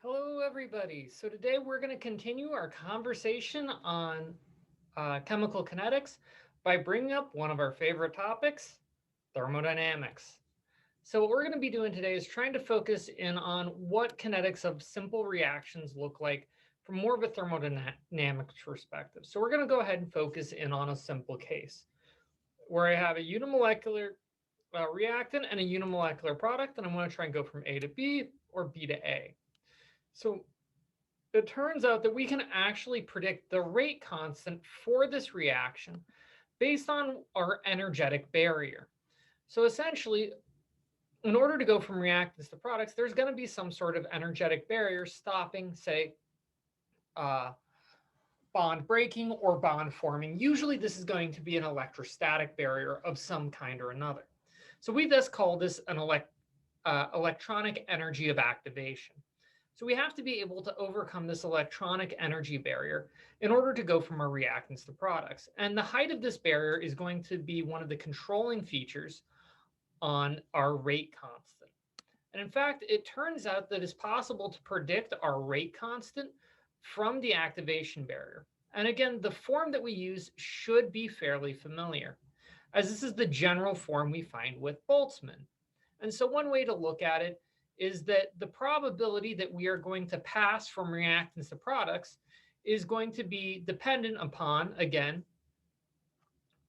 Hello, everybody. So today we're going to continue our conversation on chemical kinetics by bringing up one of our favorite topics, thermodynamics. So what we're going to be doing today is trying to focus in on what kinetics of simple reactions look like from more of a thermodynamics perspective. So we're going to go ahead and focus in on a simple case where I have a unimolecular reactant and a unimolecular product, and I want to try and go from A to B or B to A. So it turns out that we can actually predict the rate constant for this reaction based on our energetic barrier. So essentially, in order to go from reactants to products, there's going to be some sort of energetic barrier stopping, say, uh, bond breaking or bond forming. Usually, this is going to be an electrostatic barrier of some kind or another. So we thus call this an electronic energy of activation. So we have to be able to overcome this electronic energy barrier in order to go from our reactants to products. And the height of this barrier is going to be one of the controlling features on our rate constant. And in fact, it turns out that it's possible to predict our rate constant from the activation barrier. And again, the form that we use should be fairly familiar, as this is the general form we find with Boltzmann. And so one way to look at it is that the probability that we are going to pass from reactants to products is going to be dependent upon, again,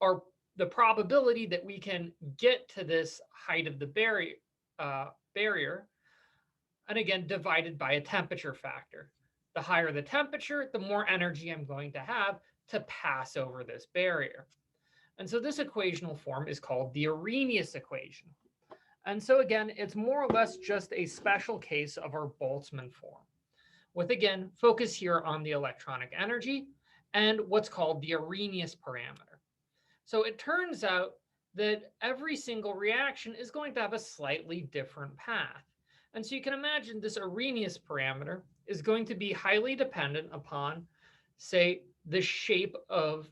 our the probability that we can get to this height of the barrier, and again, divided by a temperature factor. The higher the temperature, the more energy I'm going to have to pass over this barrier. And so this equational form is called the Arrhenius equation. And so again, it's more or less just a special case of our Boltzmann form, with again, focus here on the electronic energy and what's called the Arrhenius parameter. So it turns out that every single reaction is going to have a slightly different path. And so you can imagine this Arrhenius parameter is going to be highly dependent upon, say, the shape of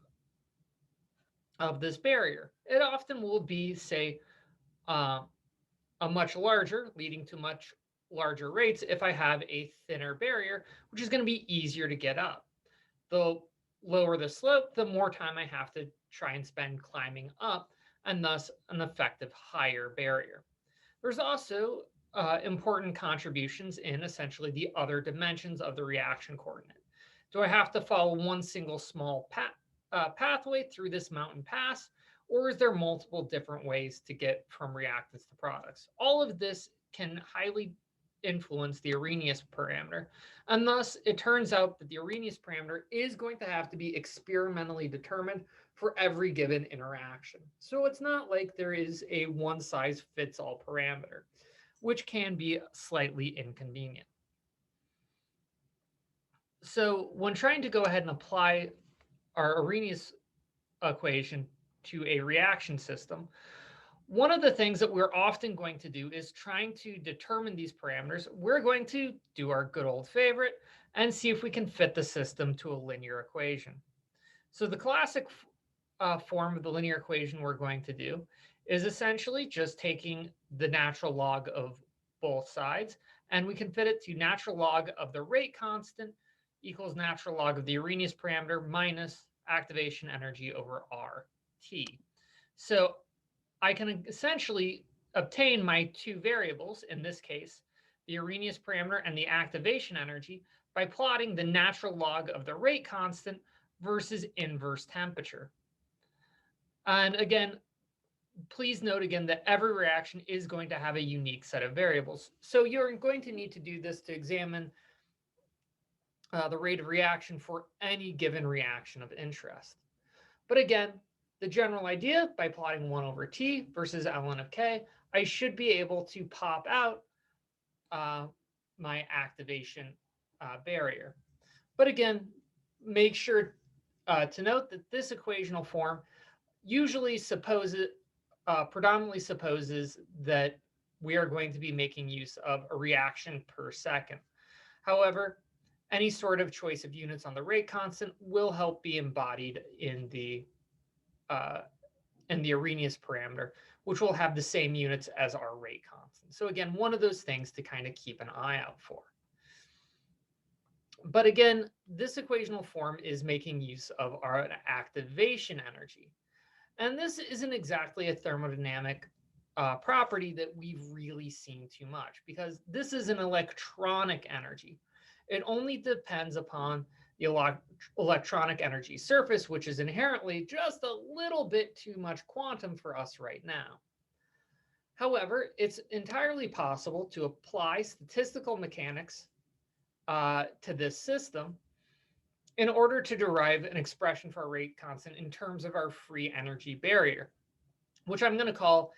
this barrier. It often will be, say, uh, a much larger, leading to much larger rates if I have a thinner barrier, which is going to be easier to get up. The lower the slope, the more time I have to try and spend climbing up, and thus an effective higher barrier. There's also important contributions in essentially the other dimensions of the reaction coordinate. Do I have to follow one single small pathway through this mountain pass, or is there multiple different ways to get from reactants to products? All of this can highly influence the Arrhenius parameter, and thus it turns out that the Arrhenius parameter is going to have to be experimentally determined for every given interaction. So it's not like there is a one size fits all parameter, which can be slightly inconvenient. So when trying to go ahead and apply our Arrhenius equation to a reaction system, one of the things that we're often going to do is trying to determine these parameters. We're going to do our good old favorite and see if we can fit the system to a linear equation. So the classic form of the linear equation we're going to do is essentially just taking the natural log of both sides, and we can fit it to natural log of the rate constant equals natural log of the Arrhenius parameter minus activation energy over RT. So I can essentially obtain my two variables, in this case, the Arrhenius parameter and the activation energy, by plotting the natural log of the rate constant versus inverse temperature. And again, please note again that every reaction is going to have a unique set of variables. So you're going to need to do this to examine the rate of reaction for any given reaction of interest. But again, the general idea, by plotting 1 over t versus ln of k, I should be able to pop out my activation barrier. But again, make sure to note that this equational form usually predominantly supposes that we are going to be making use of a reaction per second. However, any sort of choice of units on the rate constant will help be embodied in the Arrhenius parameter, which will have the same units as our rate constant. So again, one of those things to kind of keep an eye out for. But again, this equational form is making use of our activation energy. And this isn't exactly a thermodynamic property that we've really seen too much, because this is an electronic energy. It only depends upon the electronic energy surface, which is inherently just a little bit too much quantum for us right now. However, it's entirely possible to apply statistical mechanics to this system in order to derive an expression for our rate constant in terms of our free energy barrier, which I'm going to call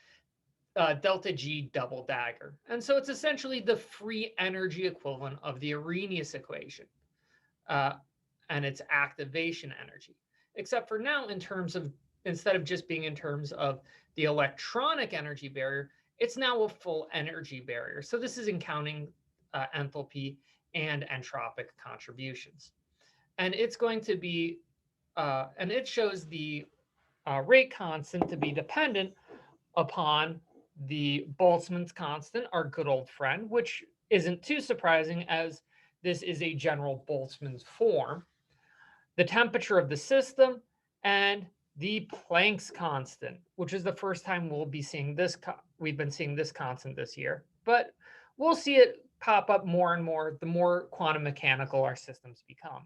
delta G double dagger. And so it's essentially the free energy equivalent of the Arrhenius equation uh, and its activation energy. Except for now, in terms of, instead of just being in terms of the electronic energy barrier, it's now a full energy barrier. So this is in counting enthalpy and entropic contributions. And it's going to be, and it shows the rate constant to be dependent upon the Boltzmann's constant, our good old friend, which isn't too surprising as this is a general Boltzmann's form, the temperature of the system, and the Planck's constant, which is the first time we'll be seeing this. We've been seeing this constant this year, but we'll see it pop up more and more the more quantum mechanical our systems become.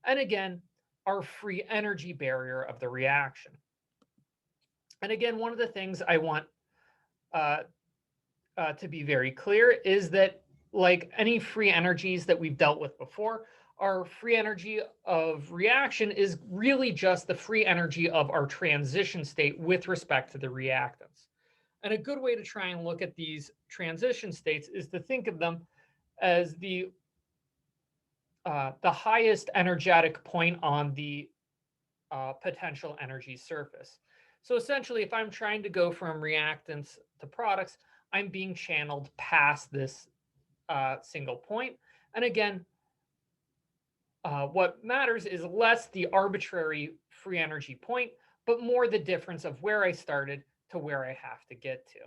And again, our free energy barrier of the reaction. And again, one of the things I want uh, to be very clear is that, like any free energies that we've dealt with before, our free energy of reaction is really just the free energy of our transition state with respect to the reactants. And a good way to try and look at these transition states is to think of them as the highest energetic point on the potential energy surface. So essentially, if I'm trying to go from reactants to products, I'm being channeled past this single point. And again, what matters is less the arbitrary free energy point, but more the difference of where I started to where I have to get to.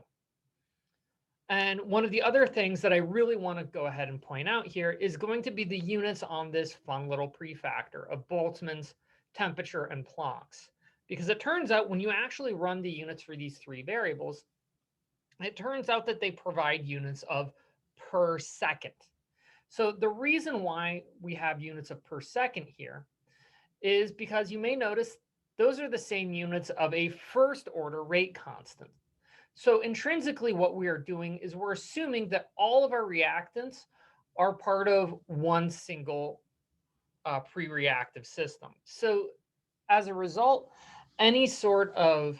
And one of the other things that I really want to go ahead and point out here is going to be the units on this fun little prefactor of Boltzmann's, temperature, and Planck's. Because it turns out when you actually run the units for these three variables, it turns out that they provide units of per second. So the reason why we have units of per second here is because you may notice those are the same units of a first order rate constant. So intrinsically, what we are doing is we're assuming that all of our reactants are part of one single pre-reactive system. So as a result, any sort of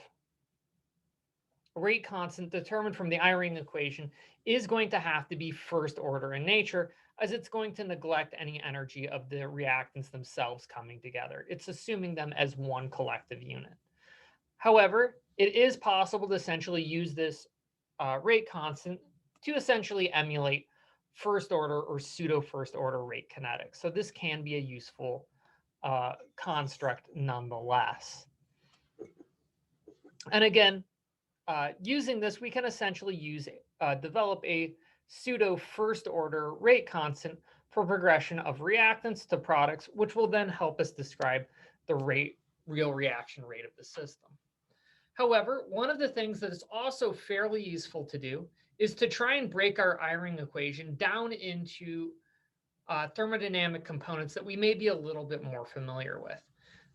rate constant determined from the Eyring equation is going to have to be first order in nature, as it's going to neglect any energy of the reactants themselves coming together. It's assuming them as one collective unit. However, it is possible to essentially use this rate constant to essentially emulate first order or pseudo first order rate kinetics. So this can be a useful construct nonetheless. And again, using this, we can essentially develop a pseudo first order rate constant for progression of reactants to products, which will then help us describe the real reaction rate of the system. However, one of the things that is also fairly useful to do is to try and break our Eyring equation down into thermodynamic components that we may be a little bit more familiar with.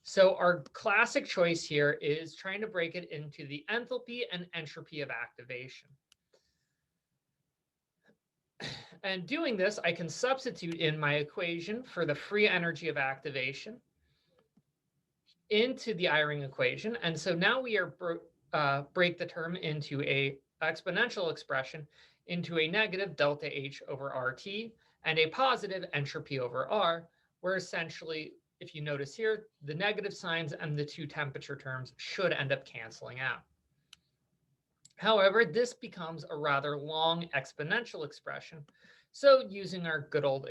So our classic choice here is trying to break it into the enthalpy and entropy of activation. And doing this, I can substitute in my equation for the free energy of activation into the Eyring equation. And so now we are break the term into a exponential expression into a negative delta H over RT and a positive entropy over R, where essentially, if you notice here, the negative signs and the two temperature terms should end up canceling out. However, this becomes a rather long exponential expression. So using our good old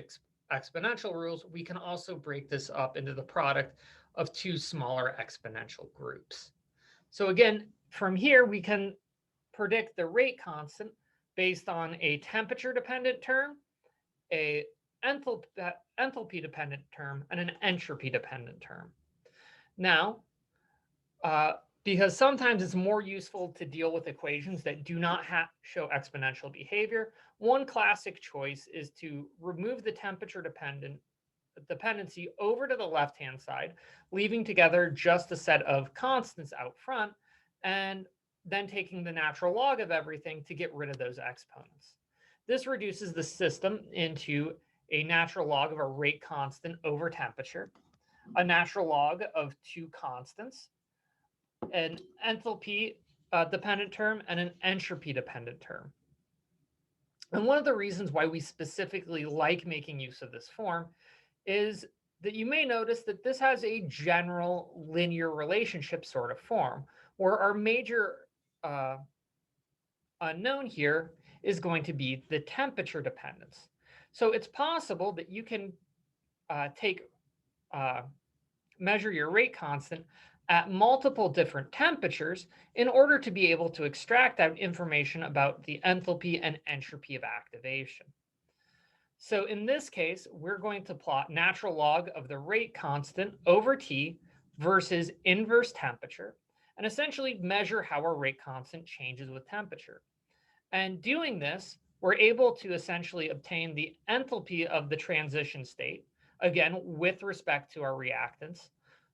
exponential rules, we can also break this up into the product of two smaller exponential groups. So again, from here, we can predict the rate constant based on a temperature dependent term, a enthalpy dependent term and an entropy dependent term. Now, uh, because sometimes it's more useful to deal with equations that do not show exponential behavior, one classic choice is to remove the temperature dependency over to the left-hand side, leaving together just a set of constants out front, and then taking the natural log of everything to get rid of those exponents. This reduces the system into a natural log of a rate constant over temperature, a natural log of two constants, an enthalpy dependent term, and an entropy dependent term. And one of the reasons why we specifically like making use of this form is that you may notice that this has a general linear relationship sort of form, where our major uh, unknown here is going to be the temperature dependence. So it's possible that you can uh, measure your rate constant at multiple different temperatures in order to be able to extract out information about the enthalpy and entropy of activation. So in this case, we're going to plot natural log of the rate constant over T versus inverse temperature, and essentially measure how our rate constant changes with temperature. And doing this, we're able to essentially obtain the enthalpy of the transition state, again, with respect to our reactants,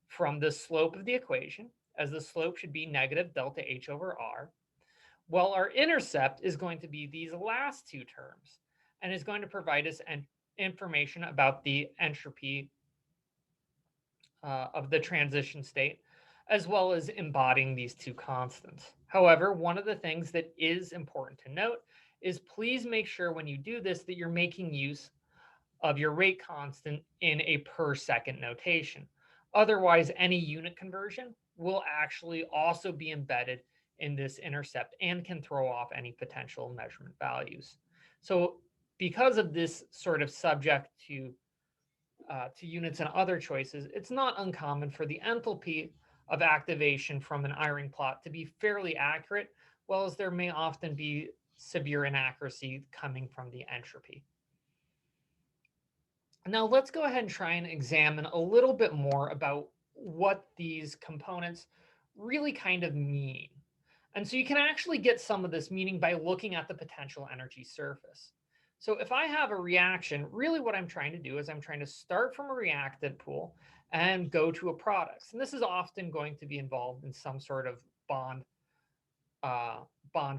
from the slope of the equation, as the slope should be negative delta H over R, while our intercept is going to be these last two terms and is going to provide us information about the entropy of the transition state, as well as embodying these two constants. However, one of the things that is important to note is please make sure when you do this that you're making use of your rate constant in a per second notation. Otherwise, any unit conversion will actually also be embedded in this intercept and can throw off any potential measurement values. So because of this sort of subject to units and other choices, it's not uncommon for the enthalpy of activation from an Eyring plot to be fairly accurate, while as there may often be severe inaccuracy coming from the entropy. Now let's go ahead and try and examine a little bit more about what these components really kind of mean. And so you can actually get some of this meaning by looking at the potential energy surface. So if I have a reaction, really what I'm trying to do is I'm trying to start from a reactant pool and go to a product. And this is often going to be involved in some sort of bond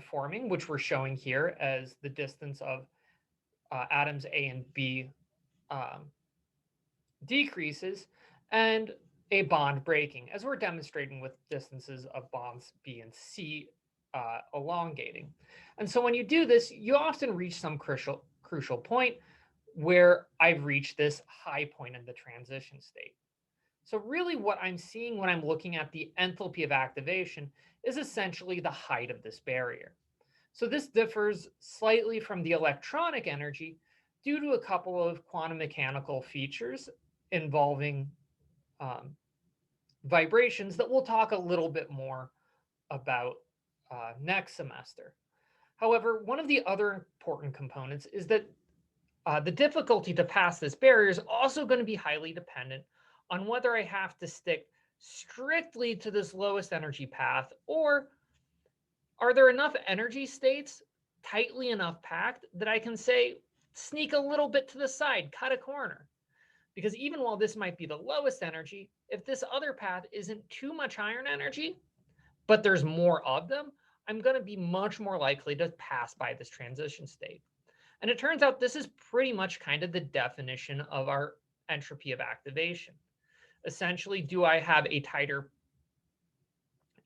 forming, which we're showing here as the distance of atoms A and B um, decreases, and a bond breaking, as we're demonstrating with distances of bonds B and C elongating. And so when you do this, you often reach some crucial point where I've reached this high point in the transition state. So really what I'm seeing when I'm looking at the enthalpy of activation is essentially the height of this barrier. So this differs slightly from the electronic energy due to a couple of quantum mechanical features involving um, vibrations that we'll talk a little bit more about next semester. However, one of the other important components is that the difficulty to pass this barrier is also going to be highly dependent on whether I have to stick strictly to this lowest energy path, or are there enough energy states tightly enough packed that I can say sneak a little bit to the side, cut a corner. Because even while this might be the lowest energy, if this other path isn't too much iron energy, but there's more of them, I'm going to be much more likely to pass by this transition state. And it turns out this is pretty much kind of the definition of our entropy of activation. Essentially, do I have a tighter,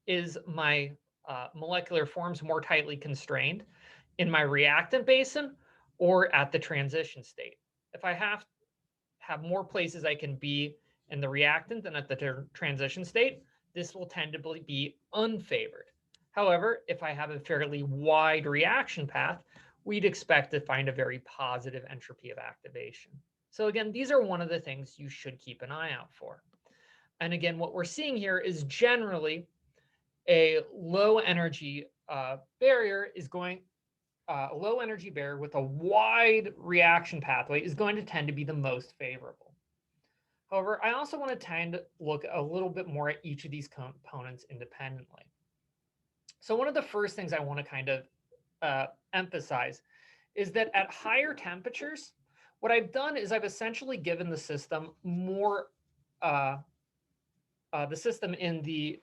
is my molecular forms more tightly constrained in my reactant basin or at the transition state? If I have more places I can be in the reactant than at the transition state, this will tend to be unfavored. However, if I have a fairly wide reaction path, we'd expect to find a very positive entropy of activation. So again, these are one of the things you should keep an eye out for. And again, what we're seeing here is generally a low energy barrier is going low energy barrier with a wide reaction pathway is going to tend to be the most favorable. However, I also want to tend to look a little bit more at each of these components independently. So one of the first things I want to kind of emphasize is that at higher temperatures, what I've done is I've essentially given the system more, uh, the system in the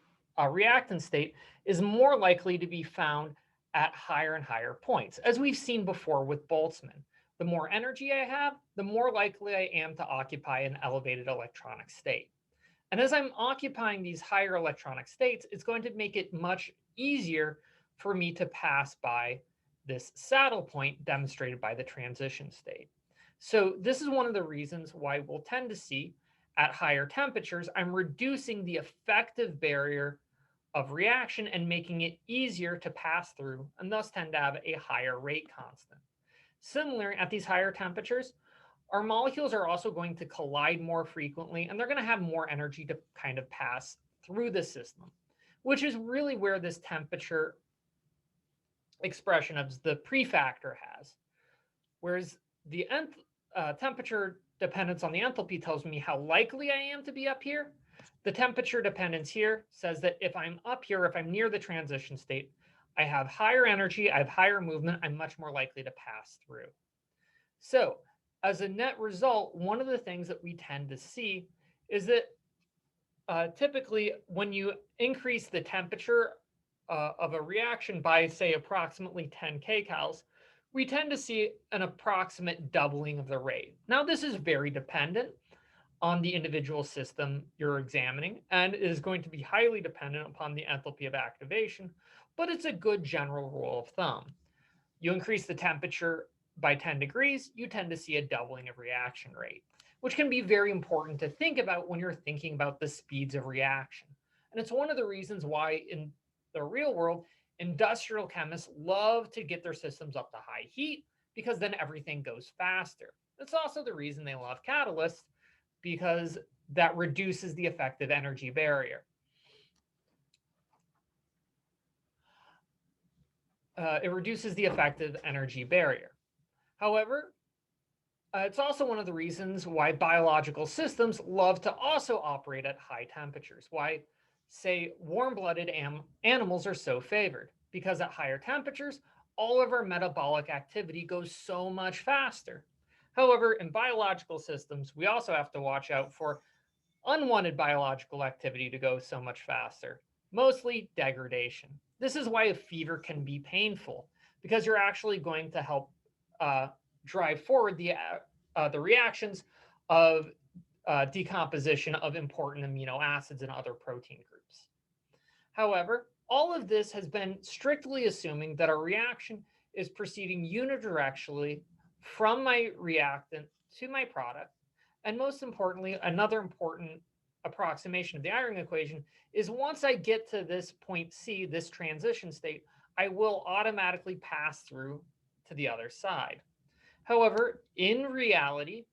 reactant state is more likely to be found at higher and higher points, as we've seen before with Boltzmann. The more energy I have, the more likely I am to occupy an elevated electronic state. And as I'm occupying these higher electronic states, it's going to make it much easier for me to pass by this saddle point demonstrated by the transition state. So this is one of the reasons why we'll tend to see at higher temperatures, I'm reducing the effective barrier of reaction and making it easier to pass through and thus tend to have a higher rate constant. Similarly, at these higher temperatures, our molecules are also going to collide more frequently and they're going to have more energy to kind of pass through the system, which is really where this temperature expression of the prefactor has. Whereas the temperature dependence on the enthalpy tells me how likely I am to be up here. The temperature dependence here says that if I'm up here, if I'm near the transition state, I have higher energy, I have higher movement, I'm much more likely to pass through. So as a net result, one of the things that we tend to see is that typically when you increase the temperature of a reaction by, say, approximately 10 kcals, we tend to see an approximate doubling of the rate. Now, this is very dependent on the individual system you're examining and is going to be highly dependent upon the enthalpy of activation, but it's a good general rule of thumb. You increase the temperature by 10 degrees, you tend to see a doubling of reaction rate, which can be very important to think about when you're thinking about the speeds of reaction. And it's one of the reasons why in the real world, industrial chemists love to get their systems up to high heat because then everything goes faster. That's also the reason they love catalysts, because that reduces the effective energy barrier. It reduces the effective energy barrier. However, it's also one of the reasons why biological systems love to also operate at high temperatures. Why, say, warm-blooded animals are so favored, because at higher temperatures, all of our metabolic activity goes so much faster. However, in biological systems, we also have to watch out for unwanted biological activity to go so much faster, mostly degradation. This is why a fever can be painful, because you're actually going to help drive forward the reactions of decomposition of important amino acids and other protein groups. However, all of this has been strictly assuming that a reaction is proceeding unidirectionally from my reactant to my product. And most importantly, another important approximation of the Eyring equation is once I get to this point C, this transition state, I will automatically pass through to the other side. However, in reality,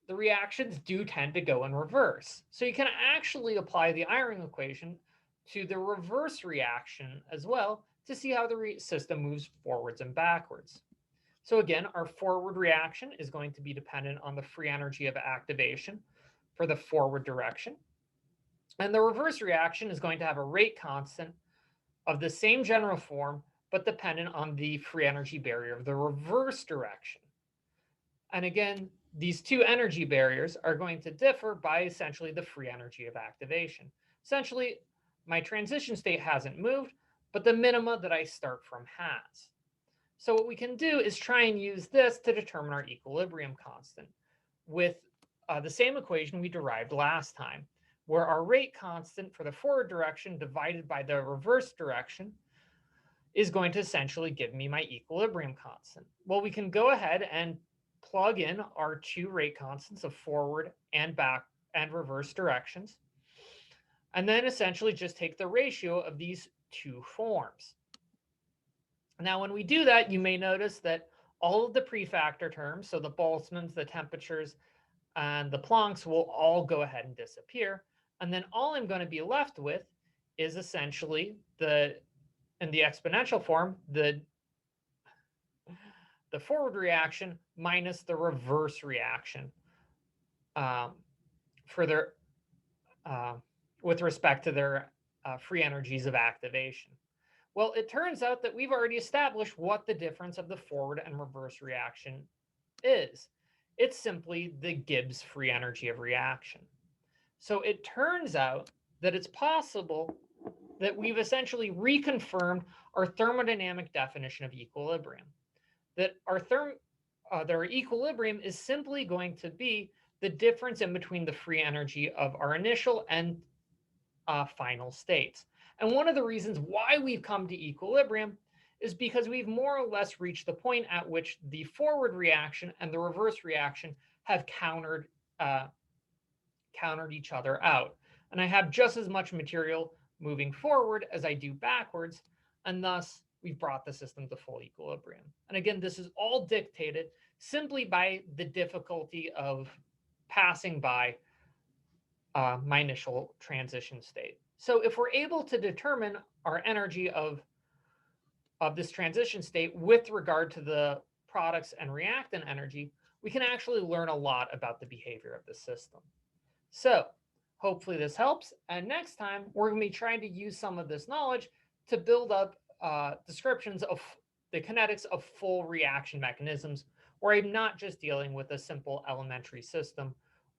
the reactions do tend to go in reverse. So you can actually apply the Eyring equation to the reverse reaction as well to see how the system moves forwards and backwards. So again, our forward reaction is going to be dependent on the free energy of activation for the forward direction. And the reverse reaction is going to have a rate constant of the same general form, but dependent on the free energy barrier of the reverse direction. And again, these two energy barriers are going to differ by essentially the free energy of activation. Essentially, my transition state hasn't moved, but the minima that I start from has. So what we can do is try and use this to determine our equilibrium constant with the same equation we derived last time, where our rate constant for the forward direction divided by the reverse direction is going to essentially give me my equilibrium constant. Well, we can go ahead and plug in our two rate constants of forward and back and reverse directions, and then essentially just take the ratio of these two forms. Now, when we do that, you may notice that all of the prefactor terms, so the Boltzmanns, the temperatures, and the Plancks will all go ahead and disappear. And then all I'm going to be left with is essentially in the exponential form, the the forward reaction minus the reverse reaction um, for their with respect to their free energies of activation. Well, it turns out that we've already established what the difference of the forward and reverse reaction is. It's simply the Gibbs free energy of reaction. So it turns out that it's possible that we've essentially reconfirmed our thermodynamic definition of equilibrium. That our equilibrium is simply going to be the difference in between the free energy of our initial and final states. And one of the reasons why we've come to equilibrium is because we've more or less reached the point at which the forward reaction and the reverse reaction have countered each other out. And I have just as much material moving forward as I do backwards, and thus we've brought the system to full equilibrium. And again, this is all dictated simply by the difficulty of passing by my initial transition state. So if we're able to determine our energy of this transition state with regard to the products and reactant energy, we can actually learn a lot about the behavior of the system. So hopefully this helps. And next time, we're going to be trying to use some of this knowledge to build up descriptions of the kinetics of full reaction mechanisms, where I'm not just dealing with a simple elementary system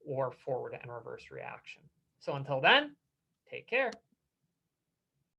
or forward and reverse reaction. So until then, take care.